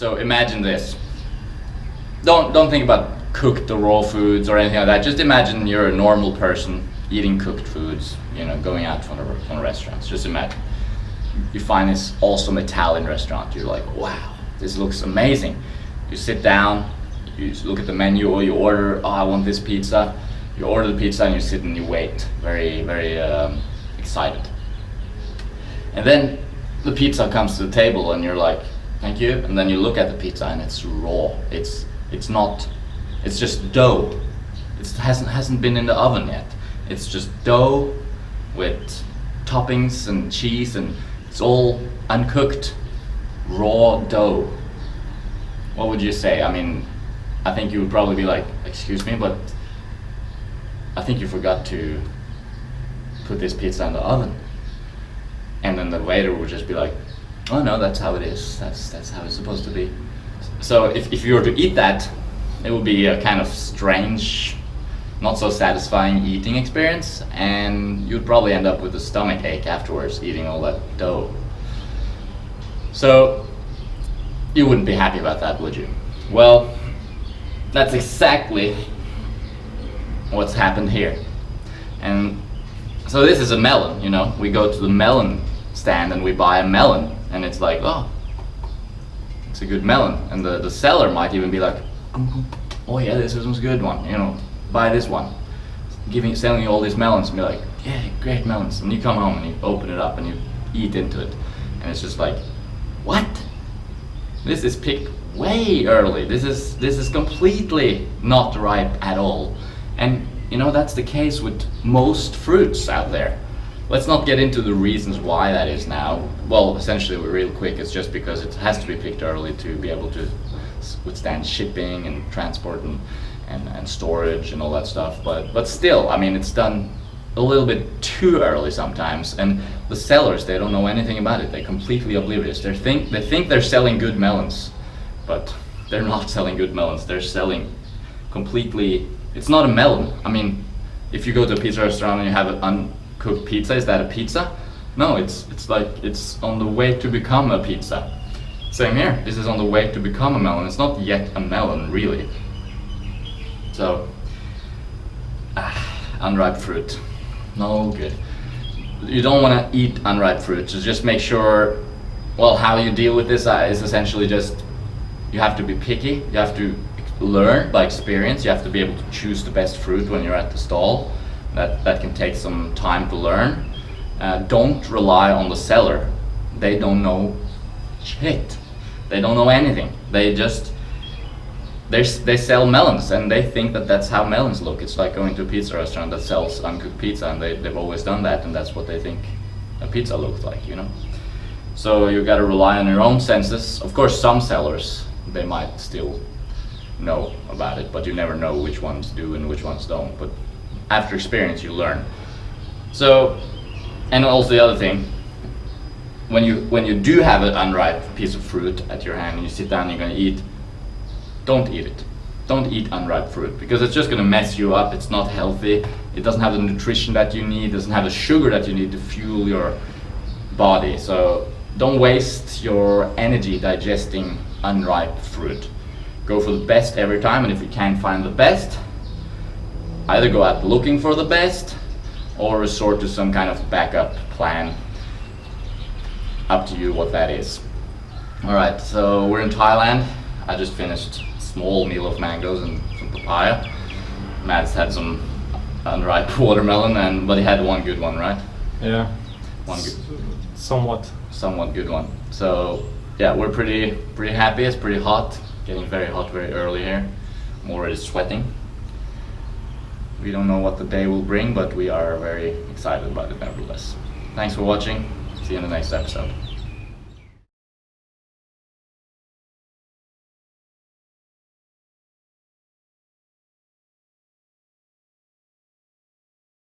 So imagine this. Don't think about cooked or raw foods or anything like that. Just imagine you're a normal person eating cooked foods, you know, going out from restaurants. Just imagine. You find this awesome Italian restaurant. You're like, wow, this looks amazing. You sit down, you look at the menu, or you order, oh, I want this pizza. You order the pizza and you sit and you wait, very, very excited. And then the pizza comes to the table and you're like, thank you. And then you look at the pizza and it's raw. It's just dough. It hasn't been in the oven yet. It's just dough with toppings and cheese, and it's all uncooked, raw dough. What would you say? I mean, I think you would probably be like, excuse me, but I think you forgot to put this pizza in the oven. And then the waiter would just be like, oh no, that's how it is. That's how it's supposed to be. So if you were to eat that, it would be a kind of strange, not so satisfying eating experience, and you'd probably end up with a stomach ache afterwards eating all that dough. So you wouldn't be happy about that, would you? Well, that's exactly what's happened here. And so this is a melon, you know, we go to the melon stand and we buy a melon, and it's like, oh, it's a good melon, and the seller might even be like, oh yeah, this one's a good one, you know, buy this one, selling you all these melons, and be like, yeah, great melons. And you come home and you open it up and you eat into it, and it's just like, what? This is picked way early. This is completely not ripe at all. And you know, that's the case with most fruits out there. Let's not get into the reasons why that is now. Well, essentially, real quick, it's just because it has to be picked early to be able to withstand shipping and transport and storage and all that stuff. But still, I mean, it's done a little bit too early sometimes. And the sellers, they don't know anything about it. They're completely oblivious. They think they're selling good melons, but they're not selling good melons. They're selling completely. It's not a melon. I mean, if you go to a pizza restaurant and you have an uncooked pizza, is that a pizza? No, it's like it's on the way to become a pizza. Same here. This is on the way to become a melon. It's not yet a melon, really. So, unripe fruit, no good. You don't want to eat unripe fruit. So just make sure. Well, how you deal with this is essentially just you have to be picky. You have to learn by experience. You have to be able to choose the best fruit when you're at the stall. That can take some time to learn. Don't rely on the seller. They don't know shit. They don't know anything. They sell melons, and they think that that's how melons look. It's like going to a pizza restaurant that sells uncooked pizza, and they've always done that, and that's what they think a pizza looks like, you know. So you got to rely on your own senses. Of course, some sellers, they might still know about it, but you never know which ones do and which ones don't. But after experience, you learn. So, and also the other thing, when you do have an unripe piece of fruit at your hand and you sit down and you're going to eat, don't eat it. Don't eat unripe fruit, because it's just going to mess you up. It's not healthy. It doesn't have the nutrition that you need. It doesn't have the sugar that you need to fuel your body. So don't waste your energy digesting unripe fruit. Go for the best every time, and if you can't find the best, either go out looking for the best or resort to some kind of backup plan. Up to you what that is. Alright, so we're in Thailand. I just finished a small meal of mangoes and some papaya. Mads had some unripe watermelon, but he had one good one, right? Yeah. One good, somewhat good one. So yeah, we're pretty happy. It's pretty hot, getting very hot very early here. I'm already sweating. We don't know what the day will bring, but we are very excited about it nevertheless. Thanks for watching. See you in the next episode.